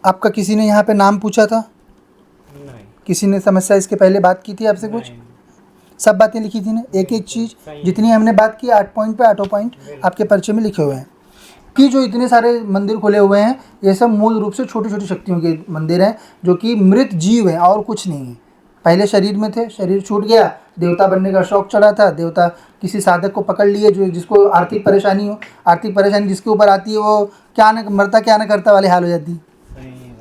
आपका किसी ने यहाँ पे नाम पूछा था? नहीं। किसी ने समस्या इसके पहले बात की थी आपसे कुछ? नहीं। सब बातें लिखी थी ना, एक एक चीज़ सही जितनी हमने बात की 8 पॉइंट पे 8 पॉइंट बिल्कुल। आपके पर्चे में लिखे हुए हैं कि जो इतने सारे मंदिर खुले हुए हैं ये सब मूल रूप से छोटी छोटी शक्तियों के मंदिर हैं जो कि मृत जीव हैं और कुछ नहीं है। पहले शरीर में थे, शरीर छूट गया, देवता बनने का शौक चढ़ा था, देवता किसी साधक को पकड़ लिए जो जिसको आर्थिक परेशानी हो, आर्थिक परेशानी जिसके ऊपर आती है वो क्या न मरता क्या न करता वाले हाल हो जाती है। सही है।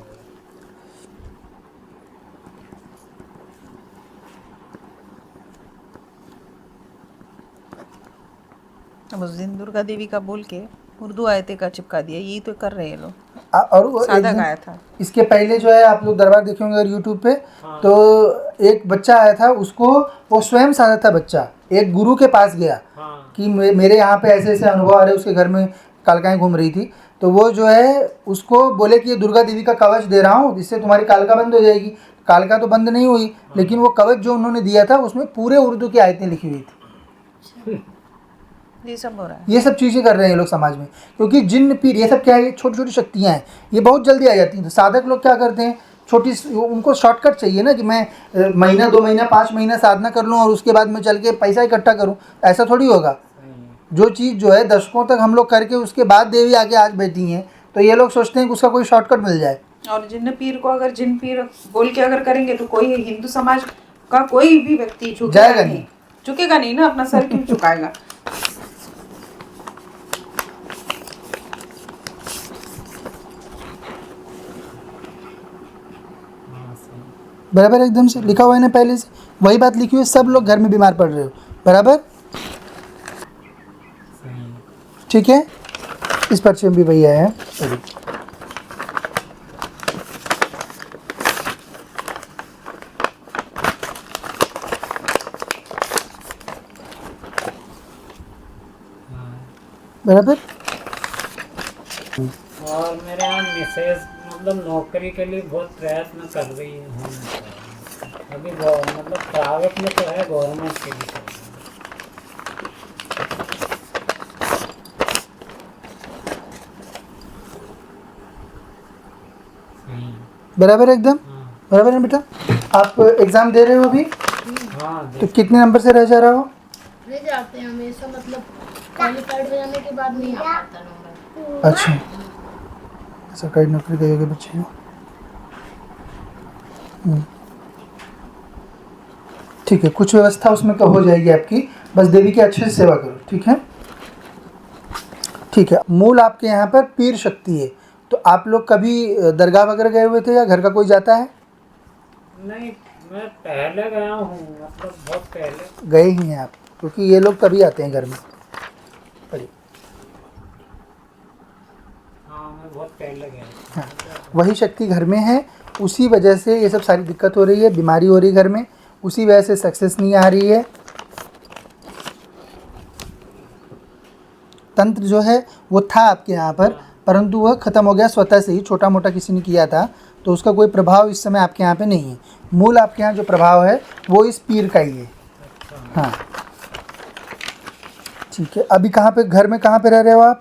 अब उस दिन दुर्गा देवी का बोल के उर्दू आयतें का चिपका दिया, यही तो कर रहे हैं लोग। और वो एक साधक दिन आया था। इसके पहले जो है आप लोग दरबार देखे होंगे अगर यूट्यूब पे, हाँ। तो एक बच्चा आया था, उसको वो स्वयं साधक था बच्चा, एक गुरु के पास गया हाँ। कि मेरे यहाँ पे ऐसे ऐसे अनुभव आ रहे, उसके घर में कालकाएँ घूम रही थी, तो वो जो है उसको बोले कि ये दुर्गा देवी का कवच दे रहा हूँ जिससे तुम्हारी कालका बंद हो जाएगी। कालका तो बंद नहीं हुई, लेकिन वो कवच जो उन्होंने दिया था उसमें पूरे उर्दू की आयतें लिखी हुई थी। ये सब हो रहा है। ये सब चीज़ें कर रहे हैं ये लोग समाज में, क्योंकि जिन्न पीर ये सब क्या है, ये छोटी छोटी शक्तियाँ हैं, ये बहुत जल्दी आ जाती हैं। तो साधक लोग क्या करते हैं, छोटी उनको शॉर्टकट चाहिए ना कि मैं महीना 2 महीना 5 महीना साधना कर लूँ और उसके बाद मैं चल के पैसा इकट्ठा करूँ, ऐसा थोड़ी होगा। सही है। जो चीज़ जो है दशकों तक हम लोग करके उसके बाद देवी आके आज बैठी हैं, तो ये लोग सोचते हैं कि उसका कोई शॉर्टकट मिल जाए। और जिन्न पीर को अगर जिन पीर बोल के अगर करेंगे तो कोई हिंदू समाज का कोई भी व्यक्ति जाएगा नहीं। झुकेगा नहीं ना, अपना सर क्यों झुकाएगा। हाँ सही। बराबर एकदम से लिखा हुआ है ना, पहले से वही बात लिखी हुई है, सब लोग घर में बीमार पड़ रहे हो, बराबर सही है। ठीक है। इस पर्चे में भी वही आया है। बराबर। और मेरे यहाँ मिसेज मतलब नौकरी के लिए बहुत प्रयत्न कर रही है अभी मतलब प्राइवेट में तो है, गवर्नमेंट के लिए कर रही है। बराबर एकदम हाँ। बराबर है बेटा। आप एग्ज़ाम दे रहे हो अभी, हाँ तो कितने नंबर से रह जा रहा हो? रह जाते हैं हमेशा, मतलब क्वालिफाइड हो जाने के बाद नहीं आ पाता नंबर। अच्छा, सरकारी नौकरी के योग्य बच्चे हो। ठीक है, कुछ व्यवस्था उसमें हो जाएगी आपकी, बस देवी की अच्छे से सेवा करो, ठीक है। ठीक है, मूल आपके यहाँ पर पीर शक्ति है। तो आप लोग कभी दरगाह वगैरह गए हुए थे या घर का कोई जाता है? नहीं, मैं पहले गया हूँ, मतलब बहुत पहले गए ही हैं आप, क्योंकि ये लोग तभी आते हैं घर में। पढ़िए। हाँ मैं बहुत पहले गया था। हाँ, वही शक्ति घर में है, उसी वजह से ये सब सारी दिक्कत हो रही है, बीमारी हो रही है घर में, उसी वजह से सक्सेस नहीं आ रही है। तंत्र जो है वो था आपके यहाँ पर, परंतु वह ख़त्म हो गया स्वतः से ही, छोटा मोटा किसी ने किया था, तो उसका कोई प्रभाव इस समय आपके यहाँ पे नहीं है। मूल आपके यहाँ जो प्रभाव है वो इस पीर का ही है। हाँ ठीक है। अभी कहाँ पे, घर में कहाँ पे रह रहे हो आप?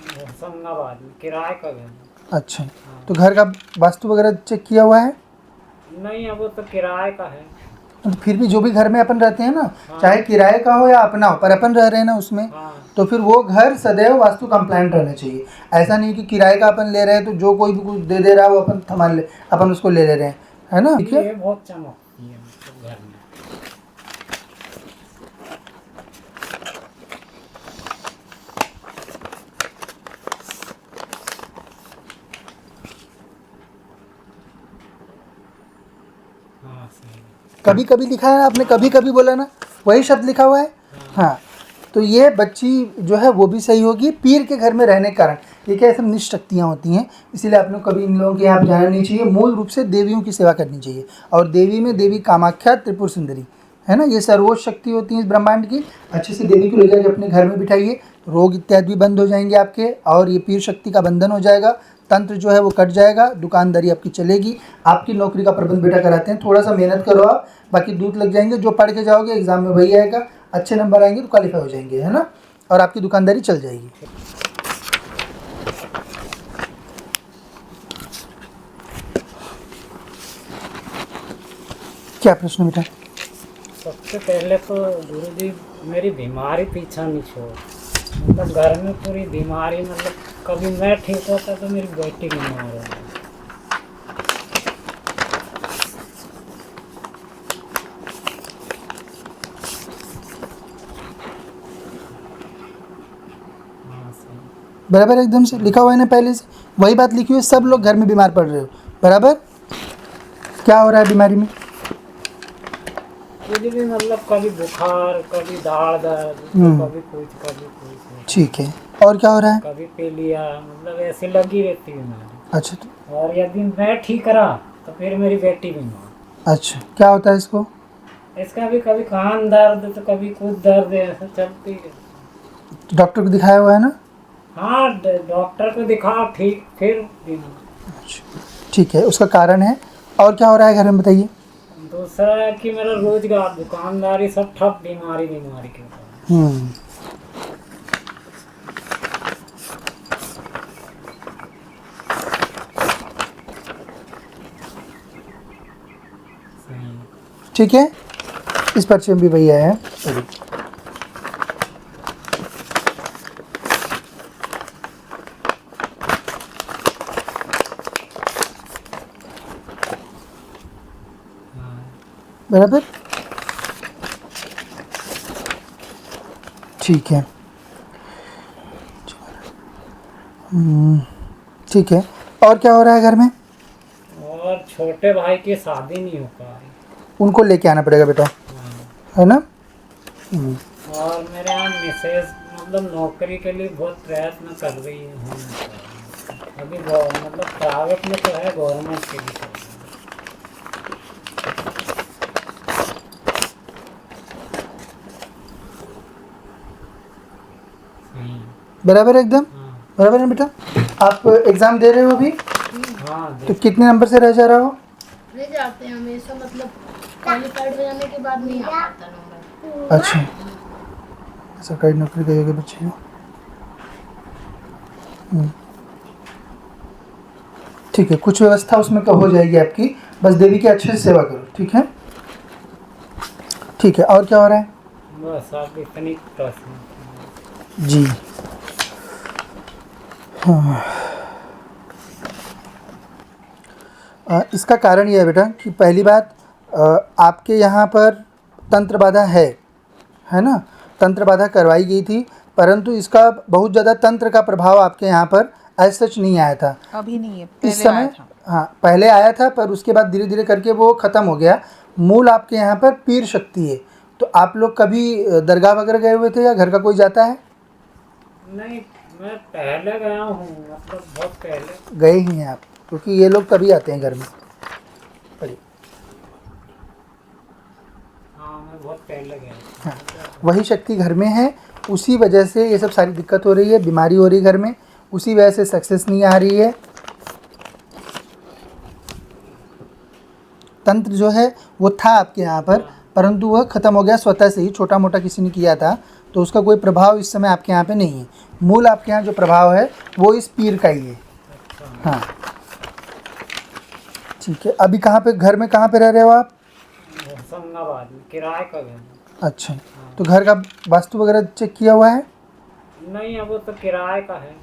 होशंगाबाद में किराए का घर। अच्छा, तो घर का वास्तु वगैरह चेक किया हुआ है? नहीं, अब वो तो किराए का है। तो फिर भी जो भी घर में अपन रहते हैं ना, चाहे किराए का हो या अपना हो, पर अपन रह रहे हैं ना उसमें, हाँ। तो फिर वो घर सदैव वास्तु कंप्लायंट रहना चाहिए। ऐसा नहीं कि किराए का अपन ले रहे हैं तो जो कोई भी कुछ दे दे रहा है वो अपन थमा ले, अपन उसको ले रहे हैं, है ना। ठीक है, ये बहुत चमकती है मतलब घर में। हाँ सही है। कभी कभी लिखा है ना आपने, कभी कभी बोला ना, वही शब्द लिखा हुआ है। हाँ, तो ये बच्ची जो है वो भी सही होगी पीर के घर में रहने के कारण। ये क्या सब निष्ठ शक्तियाँ होती हैं, इसीलिए आप लोग कभी इन लोगों के यहाँ जाना नहीं चाहिए। मूल रूप से देवियों की सेवा करनी चाहिए, और देवी में देवी कामाख्या त्रिपुर सुंदरी है ना, ये सर्वोच्च शक्ति होती है इस ब्रह्मांड की। अच्छे से देवी को ले जाकर अपने घर में बिठाइए, रोग इत्यादि भी बंद हो जाएंगे आपके, और ये पीर शक्ति का बंधन हो जाएगा, तंत्र जो है वो कट जाएगा, दुकानदारी आपकी चलेगी, आपकी नौकरी का प्रबंध बेटा कराते हैं। थोड़ा सा मेहनत करो आप, बाकी दूध लग जाएंगे, जो पढ़ के जाओगे एग्जाम में वही आएगा, अच्छे नंबर आएंगे तो क्वालिफाई हो जाएंगे, है ना, और आपकी दुकानदारी चल जाएगी। क्या प्रश्न बेटा? सबसे पहले तो गुरु जी मेरी बीमारी पीछा नहीं छोड़, मतलब घर में पूरी बीमारी, मतलब कभी मैं ठीक होता तो मेरी बेटी बीमार हो गई। हाँ सही। बराबर एकदम से लिखा हुआ है ना, पहले से वही बात लिखी हुई है, सब लोग घर में बीमार पड़ रहे हो। बराबर। क्या हो रहा है बीमारी में? मुझे भी मतलब कभी बुखार, कभी दाढ़ दर्द, कभी कुछ ठीक है, और क्या हो रहा है? कभी पीलिया, मतलब ऐसी लगी रहती है बीमारी। अच्छा तो और यदि मैं ठीक रहा तो फिर मेरी बेटी बीमार। अच्छा, क्या होता है इसको? इसका भी कभी कान दर्द तो कभी कुछ दर्द, ऐसा चलती है। डॉक्टर को दिखाया हुआ है ना? हाँ डॉक्टर को दिखा, ठीक, फिर बीमार। अच्छा, ठीक है, उसका कारण है। और क्या हो रहा है घर में बताइए? दूसरा है कि मेरा रोजगार, दुकानदारी सब ठप, बीमारी के कारण। हम्म, सही। ठीक है, इस पर्चे में भी वही आया है। हाँ बराबर, ठीक है। ठीक है, और क्या हो रहा है घर में? और छोटे भाई की शादी नहीं हो पा रही। उनको लेके आना पड़ेगा बेटा, हाँ। है ना? और मेरे यहाँ मिसेज मतलब नौकरी के लिए बहुत प्रयत्न कर रही है, अभी मतलब प्राइवेट में तो है, गवर्नमेंट के लिए तो है। सही। बराबर एकदम। हाँ बराबर है बेटा। आप एग्ज़ाम दे रहे हो अभी, हाँ तो कितने नंबर से रह जा रहा हो? रह जाते हैं हमेशा, मतलब क्वालिफाइड हो जाने के बाद नहीं आ पाता नंबर। अच्छा, सरकारी नौकरी के योग्य बच्चे हो। ठीक है, कुछ व्यवस्था उसमें हो जाएगी आपकी, बस देवी की अच्छे से सेवा करो, ठीक है? ठीक है, और क्या हो रहा है? बस आप इतनी प्रश्न। जी हाँ। इसका कारण ये है बेटा कि पहली बात, आपके यहाँ पर तंत्र बाधा है ना? तंत्र बाधा करवाई गई थी, परंतु इसका बहुत ज़्यादा तंत्र का प्रभाव आपके यहाँ पर एज सच नहीं आया था अभी नहीं है, इस पहले आया समय। था। हाँ, पहले आया था, पर उसके बाद धीरे धीरे करके वो ख़त्म हो गया। मूल आपके यहाँ पर पीर शक्ति है। तो आप लोग कभी दरगाह वगैरह गए हुए थे या घर का कोई जाता है? नहीं, मैं पहले गया हूँ, मतलब बहुत पहले। गए ही हैं आप, क्योंकि ये लोग तभी आते हैं घर में। पढ़िए। हाँ मैं बहुत पहले गया था। हाँ, वही शक्ति घर में है, उसी वजह से ये सब सारी दिक्कत हो रही है, बीमारी हो रही है घर में, उसी वजह से सक्सेस नहीं आ रही है। तंत्र जो है वो था आपके यहाँ पर, परंतु वह ख़त्म हो गया स्वतः से ही, छोटा मोटा किसी ने किया था, तो उसका कोई प्रभाव इस समय आपके यहाँ पे नहीं है। मूल आपके यहाँ जो प्रभाव है वो इस पीर का ही है। हाँ, ठीक है। अभी कहाँ पे, घर में कहाँ पे रह रहे हो आप? होशंगाबाद में किराए का घर। अच्छा, तो घर का वास्तु वगैरह चेक किया हुआ है? नहीं, अब वो तो किराए का है।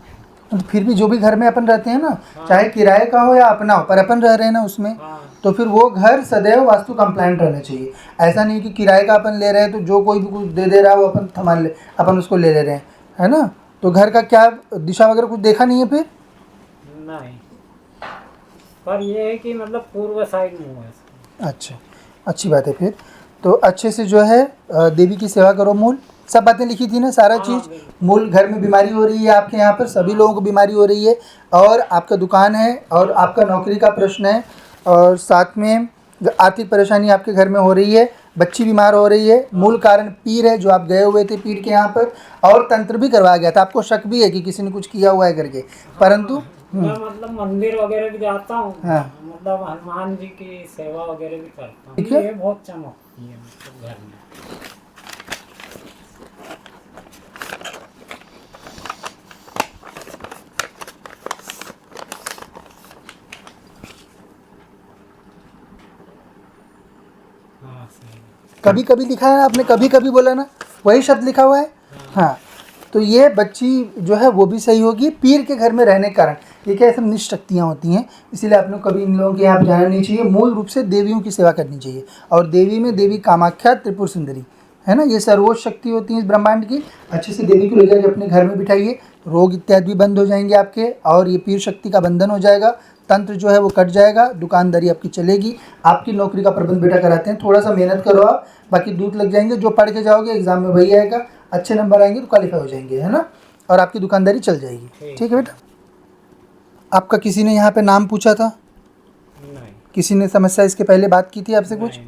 तो फिर भी जो भी घर में अपन रहते हैं ना, चाहे किराए का हो या अपना हो, पर अपन रह रहे हैं ना उसमें, हाँ तो फिर वो घर सदैव वास्तु कंप्लाइंट रहना चाहिए। ऐसा नहीं कि किराए का अपन ले रहे हैं तो जो कोई भी कुछ दे दे रहा है वो अपन थमा ले, अपन उसको ले रहे हैं, है ना? तो घर का क्या दिशा वगैरह कुछ देखा नहीं है फिर? नहीं, पर ये है कि मतलब पूर्व साइड में हुआ है। अच्छा, अच्छी बात है फिर। तो अच्छे से जो है देवी की सेवा करो। मूल सब बातें लिखी थी ना, सारा चीज़। मूल घर में बीमारी हो रही है आपके यहाँ पर, सभी लोगों को बीमारी हो रही है, और आपका दुकान है, और आपका नौकरी का प्रश्न है, और साथ में आर्थिक परेशानी आपके घर में हो रही है, बच्ची बीमार हो रही है। मूल कारण पीर है, जो आप गए हुए थे पीर के यहाँ पर, और तंत्र भी करवाया गया था। आपको शक भी है कि किसी ने कुछ किया हुआ है करके, परंतु मैं मतलब मंदिर वगैरह भी जाता हूँ। हाँ। मतलब हनुमान जी की सेवा वगैरह भी करता हूँ। ठीक है। ये बहुत चमकती है मतलब घर में। कभी कभी लिखा है ना आपने, कभी कभी बोला ना, वही शब्द लिखा हुआ है। हाँ, तो ये बच्ची जो है वो भी सही होगी पीर के घर में रहने के कारण। ये क्या सब निष्ठ शक्तियाँ होती हैं, इसीलिए आप लोग कभी इन लोगों के यहाँ जाना नहीं चाहिए। मूल रूप से देवियों की सेवा करनी चाहिए, और देवी में देवी कामाख्या त्रिपुर सुंदरी है ना, ये सर्वोच्च शक्ति होती है इस ब्रह्मांड की। अच्छे से देवी को ले जाके अपने घर में बिठाइए, रोग इत्यादि भी बंद हो जाएंगे आपके, और ये पीर शक्ति का बंधन हो जाएगा, तंत्र जो है वो कट जाएगा, दुकानदारी आपकी चलेगी, आपकी नौकरी का प्रबंध बेटा कराते हैं। थोड़ा सा मेहनत करो आप, बाकी दूध लग जाएंगे। जो पढ़ के जाओगे एग्जाम में वही आएगा, अच्छे नंबर आएंगे तो क्वालिफाई हो जाएंगे, है ना, और आपकी दुकानदारी चल जाएगी। ठीक है बेटा। आपका किसी ने यहाँ पे नाम पूछा था? नहीं। किसी ने समस्या इसके पहले बात की थी आपसे कुछ? नहीं।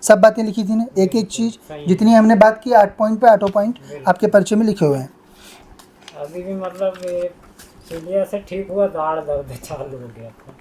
सब बातें लिखी थी ना, एक एक चीज़ जितनी हमने बात की 8 पॉइंट पे 8 पॉइंट आपके पर्चे में लिखे हुए हैं। अभी भी मतलब सीढ़िया से ठीक हुआ, दाढ़ दर्द चालू हो गया था।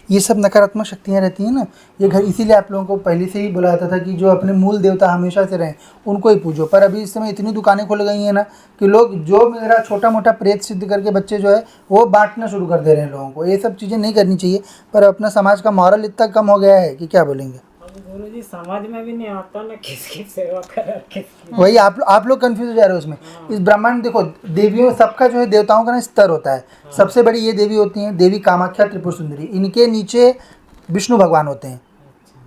ये सब नकारात्मक शक्तियाँ रहती हैं ना, ये घर, इसीलिए आप लोगों को पहले से ही बुलाता था कि जो अपने मूल देवता हमेशा से रहें उनको ही पूजो। पर अभी इस समय इतनी दुकानें खुल गई हैं ना कि लोग जो मेरा छोटा मोटा प्रेत सिद्ध करके बच्चे जो है वो बांटना शुरू कर दे रहे हैं लोगों को। ये सब चीज़ें नहीं करनी चाहिए, पर अपना समाज का मॉरल इतना कम हो गया है कि क्या बोलेंगे। अब गुरुजी समझ में भी नहीं आता ना किसकी सेवा करे किसकी। वही आप लोग कंफ्यूज हो जा रहे हो उसमें। इस ब्रह्मांड देखो, देवियों सबका जो है देवताओं का ना स्तर होता है। सबसे बड़ी ये देवी होती हैं देवी कामाख्या त्रिपुर सुंदरी, इनके नीचे विष्णु भगवान होते हैं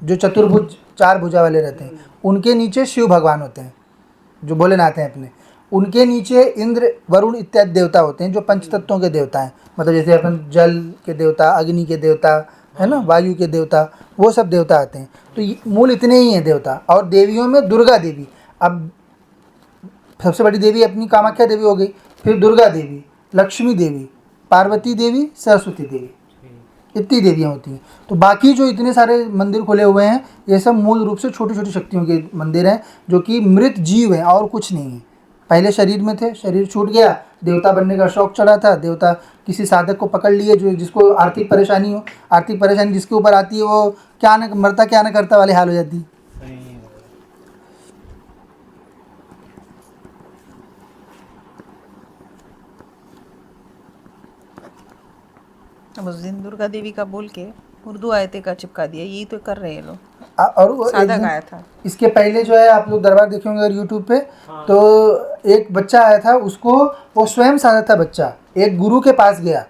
जो चतुर्भुज 4 भुजा वाले रहते हैं, उनके नीचे शिव भगवान होते हैं जो भोलेनाथ हैं अपने, उनके नीचे इंद्र वरुण इत्यादि देवता होते हैं जो पंच तत्वों के देवता हैं। मतलब जैसे अपन जल के देवता, अग्नि के देवता है ना, वायु के देवता, वो सब देवता आते हैं। तो मूल इतने ही हैं देवता। और देवियों में दुर्गा देवी, अब सबसे बड़ी देवी अपनी कामाख्या देवी हो गई, फिर दुर्गा देवी, लक्ष्मी देवी, पार्वती देवी, सरस्वती देवी, इतनी देवियाँ होती हैं। तो बाकी जो इतने सारे मंदिर खुले हुए हैं ये सब मूल रूप से छोटी छोटी शक्तियों के मंदिर हैं जो कि मृत जीव हैं और कुछ नहीं है। पहले शरीर में थे, शरीर छूट गया, देवता बनने का शौक चढ़ा था, देवता किसी साधक को पकड़ लिए जो जिसको आर्थिक परेशानी हो, आर्थिक परेशानी जिसके ऊपर आती है वो क्या न मरता क्या न करता वाले हाल हो जाती है। अब उस दिन दुर्गा देवी का बोल के उर्दू आयते का चिपका दिया, यही तो कर रहे हैं लोग। और वो साधक आया था इसके पहले जो है, आप लोग दरबार देखे होंगे अगर यूट्यूब पे, तो एक बच्चा आया था, उसको वो स्वयं साधक था बच्चा, एक गुरु के पास गया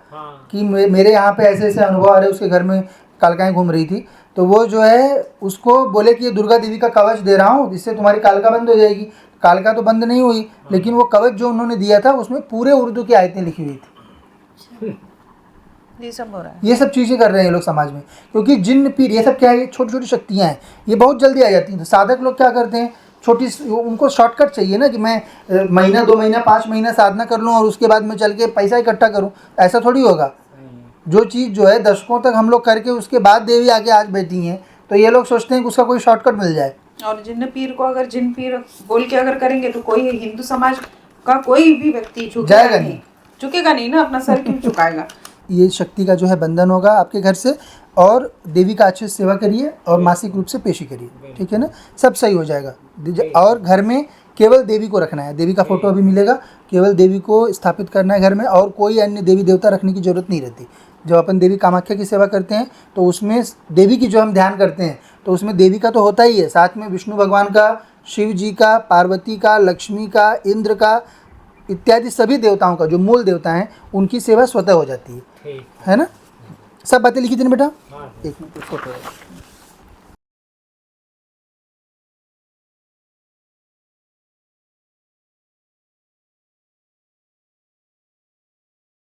कि मेरे यहाँ पे ऐसे ऐसे अनुभव आ रहे, उसके घर में कालकाएँ घूम रही थी। तो वो जो है उसको बोले कि ये दुर्गा देवी का कवच दे रहा हूँ, इससे तुम्हारी कालका बंद हो जाएगी। कालका तो बंद नहीं हुई, लेकिन वो कवच जो उन्होंने दिया था उसमें पूरे उर्दू की आयतें लिखी हुई थी। ये सब हो रहा है। ये सब चीज़ें कर रहे हैं लोग समाज में, क्योंकि जिन्न पीर ये सब क्या है, ये छोटी छोटी शक्तियाँ हैं, ये बहुत जल्दी आ जाती हैं। तो साधक लोग क्या करते हैं, छोटी, उनको शॉर्टकट चाहिए ना कि मैं महीना 2 महीना 5 महीना साधना कर लूँ और उसके बाद मैं चल के पैसा इकट्ठा करूँ। ऐसा थोड़ी होगा। जो चीज़ जो है दशकों तक हम लोग करके उसके बाद देवी आके आज बैठी हैं, तो ये लोग सोचते हैं कि उसका कोई शॉर्टकट मिल जाए। और जिन्न पीर को अगर जिन पीर बोल के अगर करेंगे तो कोई हिंदू समाज का कोई भी व्यक्ति जाएगा नहीं, झुकेगा नहीं ना, अपना सर क्यों झुकाएगा। ये शक्ति का जो है बंधन होगा आपके घर से, और देवी का अच्छे से सेवा करिए और मासिक रूप से पेशी करिए, ठीक है ना, सब सही हो जाएगा। और घर में केवल देवी को रखना है, देवी का फोटो अभी मिलेगा, केवल देवी को स्थापित करना है घर में, और कोई अन्य देवी देवता रखने की जरूरत नहीं रहती। जब अपन देवी कामाख्या की सेवा करते हैं तो उसमें देवी की जो हम ध्यान करते हैं तो उसमें देवी का तो होता ही है, साथ में विष्णु भगवान का, शिव जी का, पार्वती का, लक्ष्मी का, इंद्र का इत्यादि सभी देवताओं का जो मूल देवता हैं उनकी सेवा स्वतः हो जाती है ना। सब बातें लिखी थी ना बेटा? एक मिनट फोटो